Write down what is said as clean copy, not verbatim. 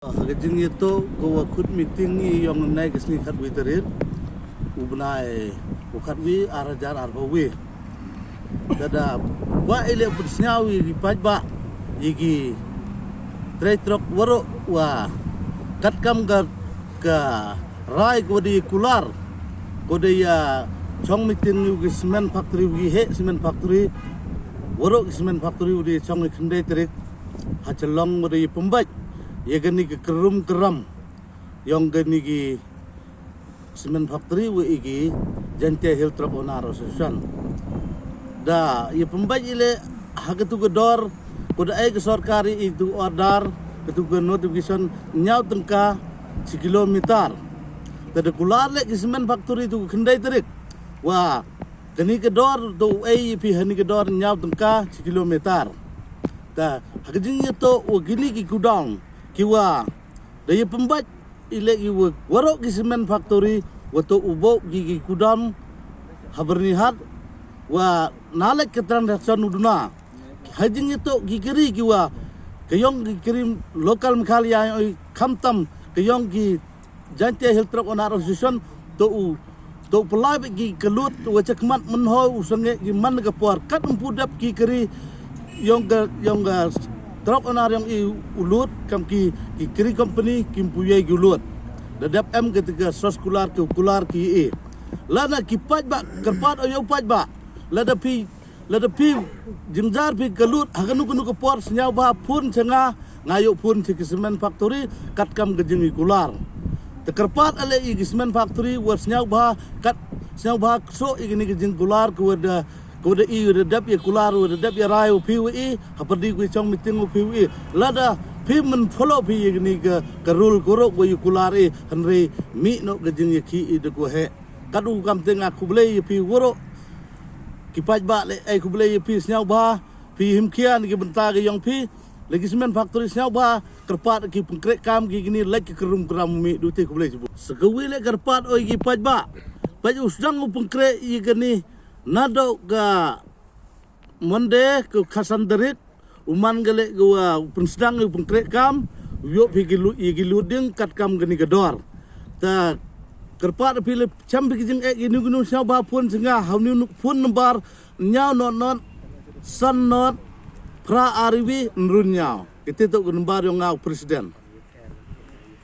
Hagajing itu gua kut meeting yang naik kesini kat witerit, ubnai ukatwi arajar arbawi. Dada gua ile bersnyawi di pajba, igi truk waro wa kat kam ke rai kodi kular kodi ya chong meeting ugi semen factory ugi he semen factory waro semen factory ugi chong kendai terik hacalong ugi pembaj. Ya gani ke keram yang gani ke semen factory we igi jante hill trap onar association da ya pembaj ile hagatu gedor kuda ai ke sarkari itu order ketu ke notification nyau tengka 1 kilometer tada kular le ke semen factory tu kendai terik wa gani gedor tu ai pi hani gedor nyau tengka 1 kilometer da hagajing itu gili ki gudang kiwa daya pembat ile kiwa warok ki semen factory wato ubok gigi kudam habernihat wa nalek ke transaction uduna hajing itu gigiri kiwa kayong gikirim lokal mkhalia kamtam kayong gi jante hiltrap onar association to pelai gi kelut wacakmat menho usange gi man ke por kat empudap gikiri yang truk onar yang ulut kam ki kiri company kim puyai ulut dadap em ketika sos kular ki lana ki pajba kerpat oyo pajba lada pi jingjar pi galut haganu kunu ke por senyau ba pun cenga ngayo pun ci semen factory kat kam gejeng kular tekerpat ale i semen factory war senyau ba kat senyau ba so igini gejeng kular ku wada kode i redap ya kular redap ya rayu PWI haperdi ku chong meeting PWI lada pi men follow pi ni ke rule korok ku kular i henry mi no gejing ya ki i de ku he kadu kam teng aku blei pi woro ki pajba le ai ku blei pi snyau ba pi himkian ki benta ke yang pi lagi semen factory snyau ba kerpat ki pengkrek kam ki gini lagi kerum mi dute ku blei segawi le kerpat oi ki pajba paju sedang pengkrek i gini nado ga monde ke kasanderit uman gele gua pensedang pengkrek kam yo pigilu igiluding kat kam geni gedor ta kerpat pile cham bigijing ginu sia ba pun singa hauni pun nembar nyau non san not pra ariwi nrun nyau itu nembar yang ngau presiden